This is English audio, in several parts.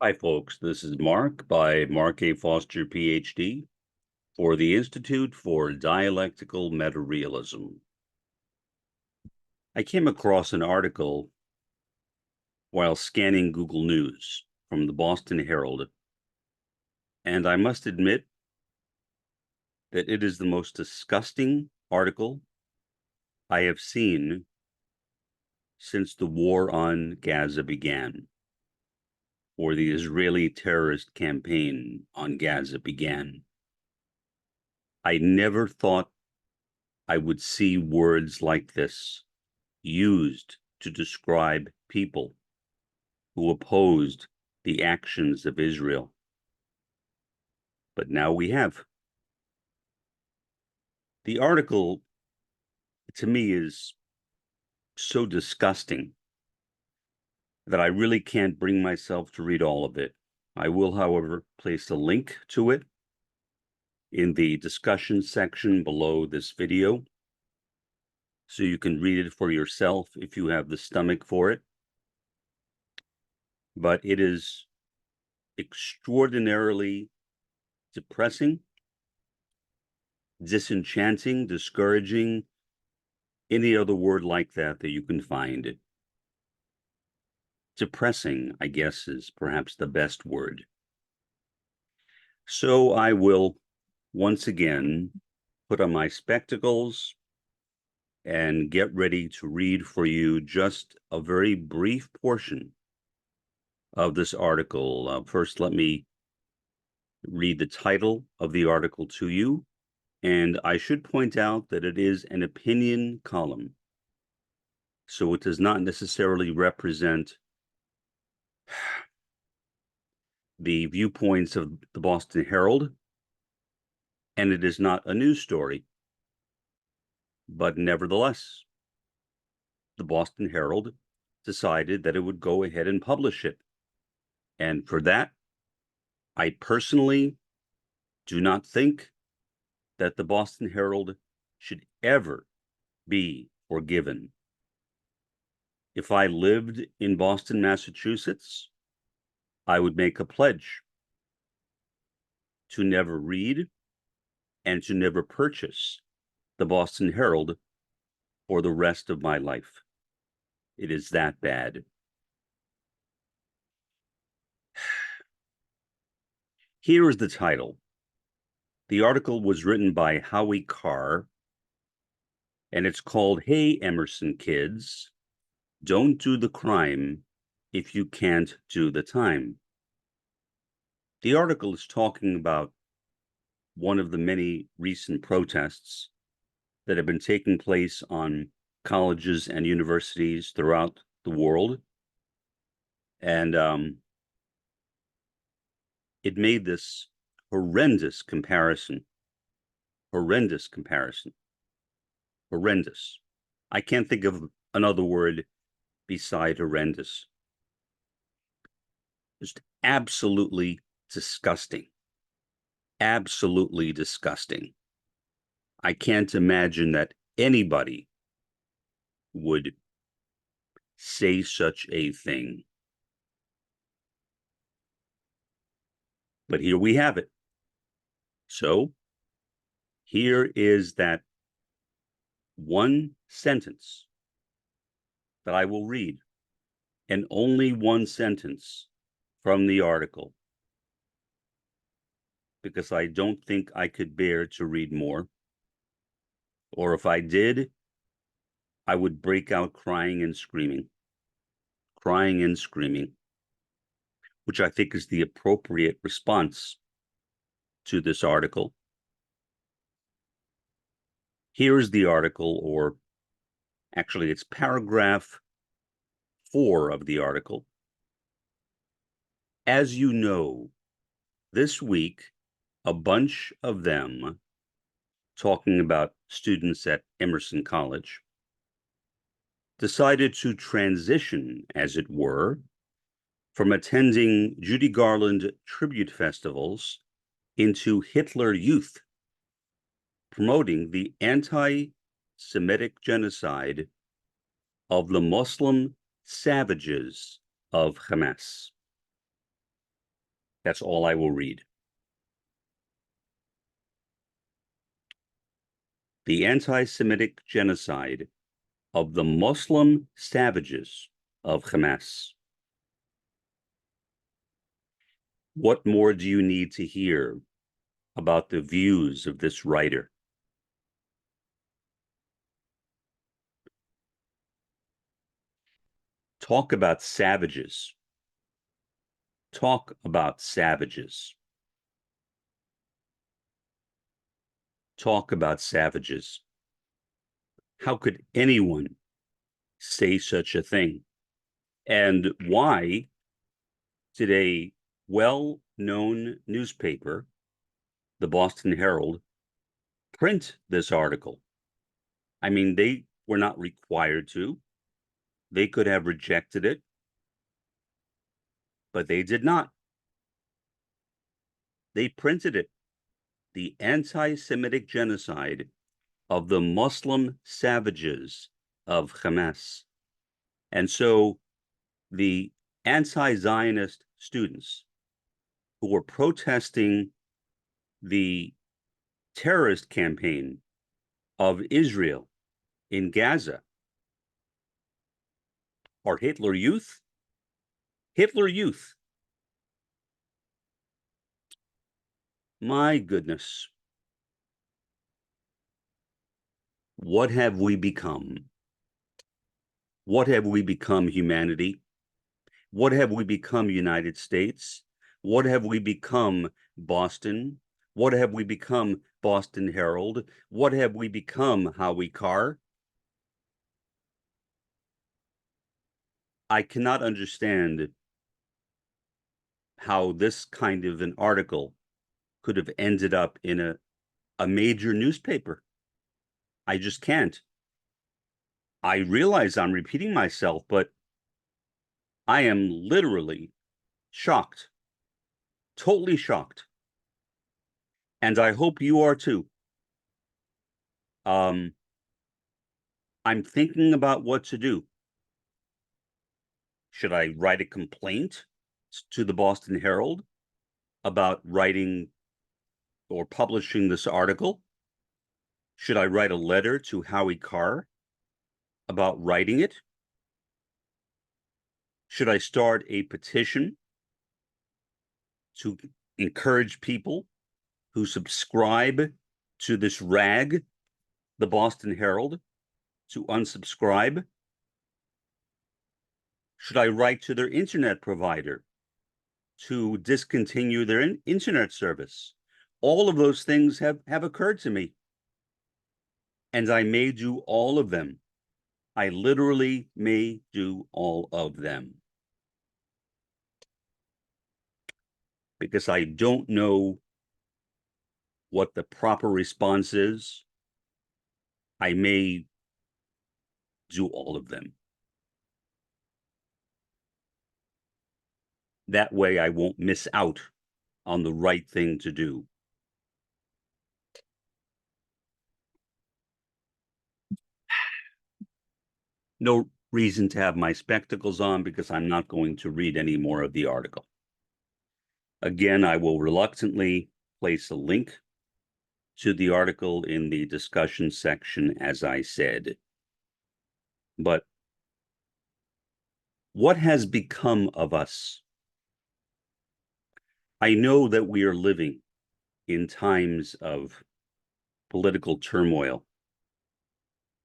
Hi, folks. This is Mark by Mark A. Foster, Ph.D. for the Institute for Dialectical Meta-Realism. I came across an article while scanning Google News from the Boston Herald, and I must admit that it is the most disgusting article I have seen since the war on Gaza began, or the Israeli terrorist campaign on Gaza began. I never thought I would see words like this used to describe people who opposed the actions of Israel. But now we have. The article, to me, is so disgusting that I really can't bring myself to read all of it. I will, however, place a link to it in the discussion section below this video, so you can read it for yourself if you have the stomach for it. But it is extraordinarily depressing, disenchanting, discouraging, any other word like that you can find. Depressing, I guess, is perhaps the best word. So I will once again put on my spectacles and get ready to read for you just a very brief portion of this article. First, let me read the title of the article to you. And I should point out that it is an opinion column, so it does not necessarily represent the viewpoints of the Boston Herald, and it is not a news story. But nevertheless, the Boston Herald decided that it would go ahead and publish it. And for that, I personally do not think that the Boston Herald should ever be forgiven. If I lived in Boston, Massachusetts, I would make a pledge to never read and to never purchase the Boston Herald for the rest of my life. It is that bad. Here is the title. The article was written by Howie Carr, and it's called, "Hey, Emerson Kids, Don't Do the Crime If You Can't Do the Time." The article is talking about one of the many recent protests that have been taking place on colleges and universities throughout the world. And it made this horrendous comparison. Horrendous. I can't think of another word beside horrendous. Just absolutely disgusting. Absolutely disgusting. I can't imagine that anybody would say such a thing. But here we have it. So here is that one sentence that I will read, and only one sentence from the article, because I don't think I could bear to read more. Or if I did, I would break out crying and screaming, which I think is the appropriate response to this article. Here is the article, or actually it's paragraph 4 of the article. As you know, this week, a bunch of them, talking about students at Emerson College, decided to transition, as it were, from attending Judy Garland tribute festivals into Hitler Youth, promoting the anti-Semitic genocide of the Muslim savages of Hamas. That's all I will read. The anti-Semitic genocide of the Muslim savages of Hamas. What more do you need to hear about the views of this writer? Talk about savages. Talk about savages. Talk about savages. How could anyone say such a thing? And why did a well-known newspaper, the Boston Herald, print this article? I mean, they were not required to. They could have rejected it, but they did not. They printed it. The anti-Semitic genocide of the Muslim savages of Hamas. And so the anti-Zionist students who were protesting the terrorist campaign of Israel in Gaza are Hitler Youth. Hitler Youth. My goodness. What have we become? What have we become, humanity? What have we become, United States? What have we become, Boston? What have we become, Boston Herald? What have we become, Howie Carr? I cannot understand how this kind of an article could have ended up in a major newspaper. I just can't. I realize I'm repeating myself, but I am literally shocked, totally shocked. And I hope you are too. I'm thinking about what to do. Should I write a complaint to the Boston Herald about writing or publishing this article? Should I write a letter to Howie Carr about writing it? Should I start a petition to encourage people who subscribe to this rag, the Boston Herald, to unsubscribe? Should I write to their internet provider to discontinue their internet service? All of those things have occurred to me. And I may do all of them. I literally may do all of them. Because I don't know what the proper response is. I may do all of them. That way I won't miss out on the right thing to do. No reason to have my spectacles on because I'm not going to read any more of the article. Again, I will reluctantly place a link to the article in the discussion section, as I said. But what has become of us? I know that we are living in times of political turmoil,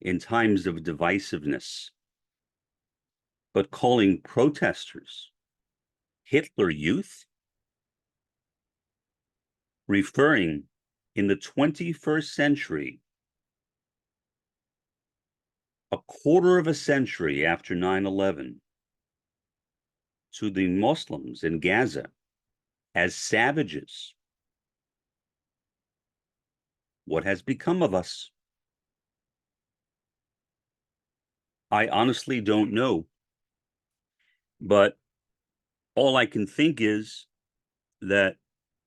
in times of divisiveness, but calling protesters Hitler Youth, referring in the 21st century, a quarter of a century after 9/11, to the Muslims in Gaza as savages. What has become of us? I honestly don't know. But all I can think is that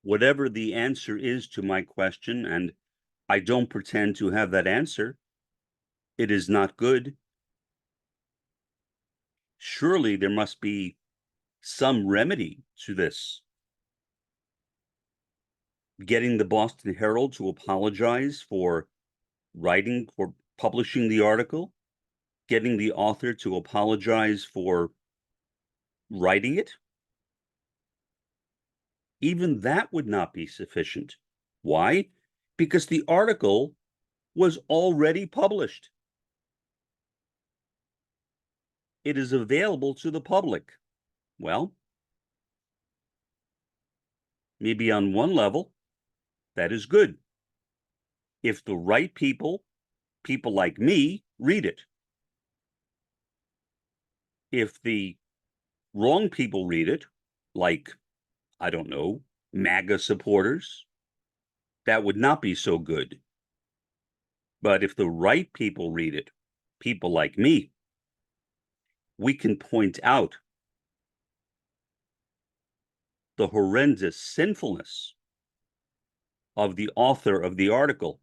whatever the answer is to my question, and I don't pretend to have that answer, it is not good. Surely there must be some remedy to this. getting the Boston Herald to apologize for publishing the article, getting the author to apologize for writing it. Even that would not be sufficient. Why? Because the article was already published. It is available to the public. Well, maybe on one level, that is good. If the right people like me, read it. If the wrong people read it, like, I don't know, MAGA supporters, that would not be so good. But if the right people read it, people like me, we can point out the horrendous sinfulness of the author of the article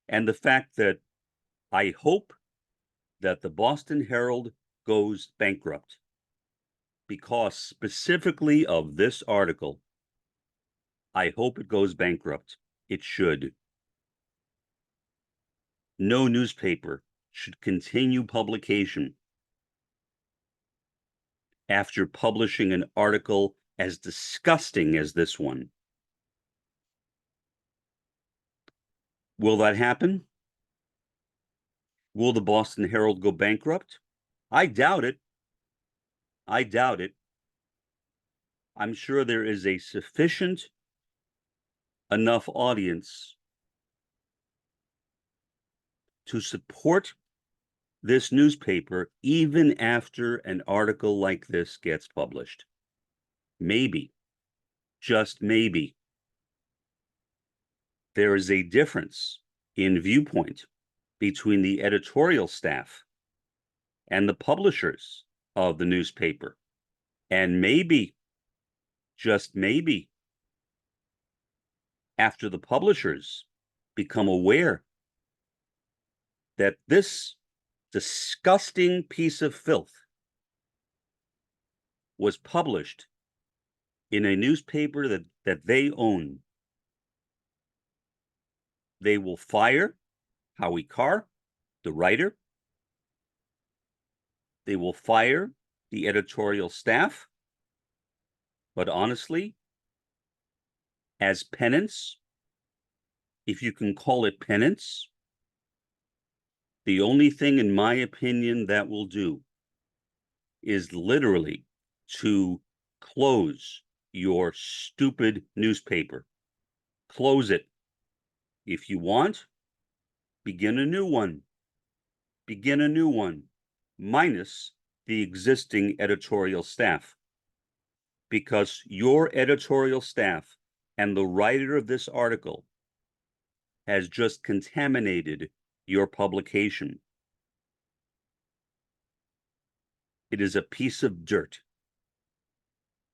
and the fact that I hope that the Boston Herald goes bankrupt because specifically of this article. I hope it goes bankrupt. It should. No newspaper should continue publication after publishing an article as disgusting as this one. Will that happen? Will the Boston Herald go bankrupt? I doubt it. I doubt it. I'm sure there is a sufficient enough audience to support this newspaper even after an article like this gets published. Maybe, just maybe, there is a difference in viewpoint between the editorial staff and the publishers of the newspaper. And maybe, just maybe, after the publishers become aware that this disgusting piece of filth was published in a newspaper that they own, they will fire Howie Carr, the writer. They will fire the editorial staff. But honestly, as penance, if you can call it penance, the only thing, in my opinion, that will do is literally to close your stupid newspaper. Close it. If you want, begin a new one. Begin a new one, minus the existing editorial staff. Because your editorial staff and the writer of this article has just contaminated your publication. It is a piece of dirt,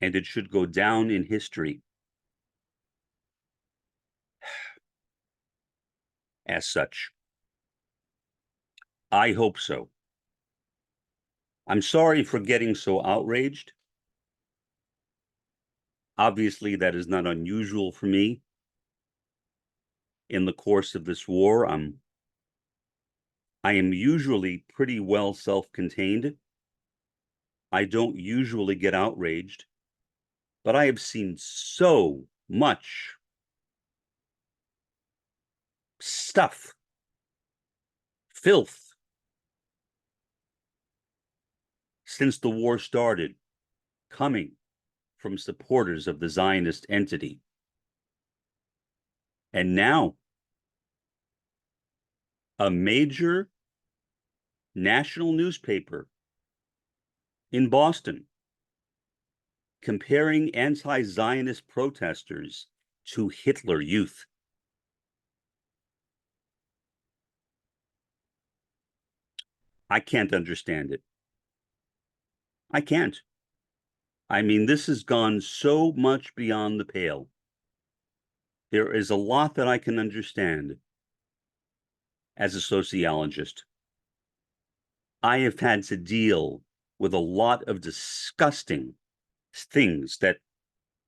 and it should go down in history as such. I hope so. I'm sorry for getting so outraged. Obviously, that is not unusual for me. In the course of this war, I am usually pretty well self-contained. I don't usually get outraged, but I have seen so much stuff, filth, since the war started, coming from supporters of the Zionist entity. And now, a major national newspaper in Boston comparing anti-Zionist protesters to Hitler Youth. I can't understand it. I can't. I mean, this has gone so much beyond the pale. There is a lot that I can understand as a sociologist. I have had to deal with a lot of disgusting things that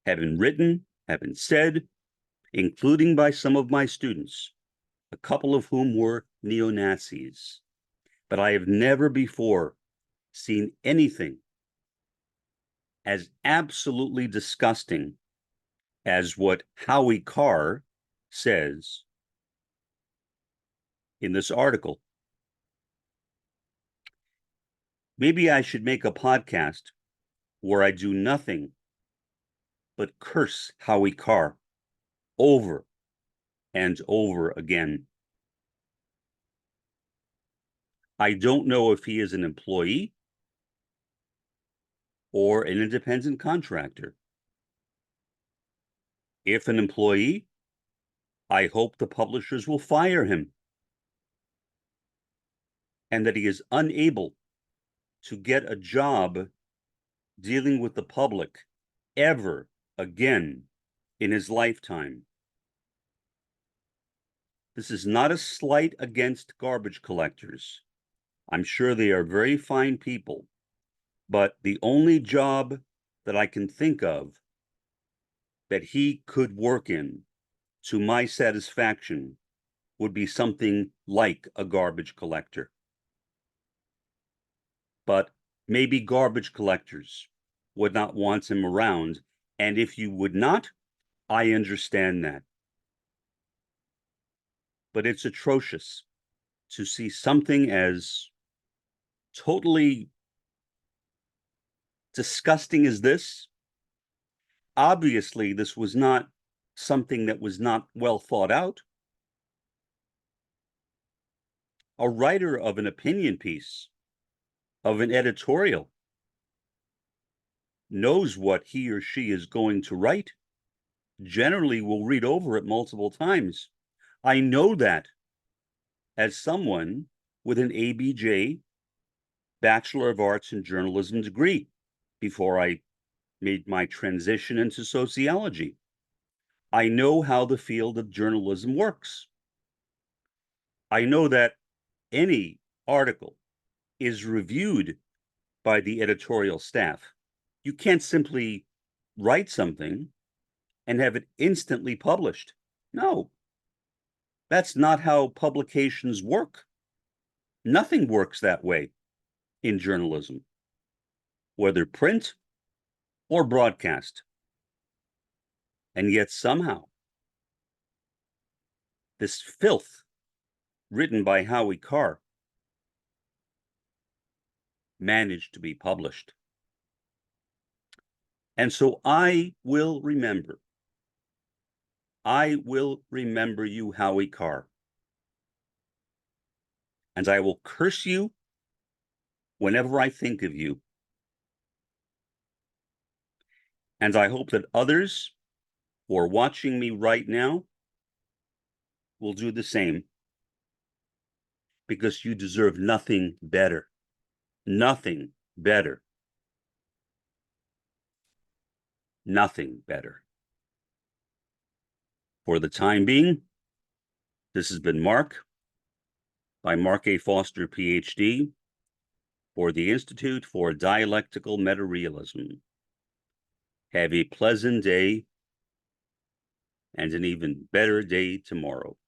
have been written have been said, including by some of my students, a couple of whom were neo-Nazis. But I have never before seen anything as absolutely disgusting as what Howie Carr says in this article. Maybe I should make a podcast where I do nothing but curse Howie Carr over and over again. I don't know if he is an employee or an independent contractor. If an employee, I hope the publishers will fire him and that he is unable to get a job dealing with the public ever again in his lifetime. This is not a slight against garbage collectors. I'm sure they are very fine people, but the only job that I can think of that he could work in to my satisfaction would be something like a garbage collector. But maybe garbage collectors would not want him around, and if you would not, I understand that. But it's atrocious to see something as totally disgusting as this. Obviously, this was not something that was not well thought out. A writer of an opinion piece, of an editorial, knows what he or she is going to write, generally will read over it multiple times. I know that as someone with an ABJ, Bachelor of Arts in Journalism degree, before I made my transition into sociology. I know how the field of journalism works. I know that any article is reviewed by the editorial staff. You can't simply write something and have it instantly published. No, that's not how publications work. Nothing works that way in journalism, whether print or broadcast. And yet somehow, this filth written by Howie Carr managed to be published. And so I will remember you, Howie Carr. And I will curse you whenever I think of you. And I hope that others who are watching me right now will do the same, because you deserve nothing better. Nothing better. Nothing better. For the time being, this has been Mark, by Mark A. Foster, Ph.D., for the Institute for Dialectical Meta-Realism. Have a pleasant day and an even better day tomorrow.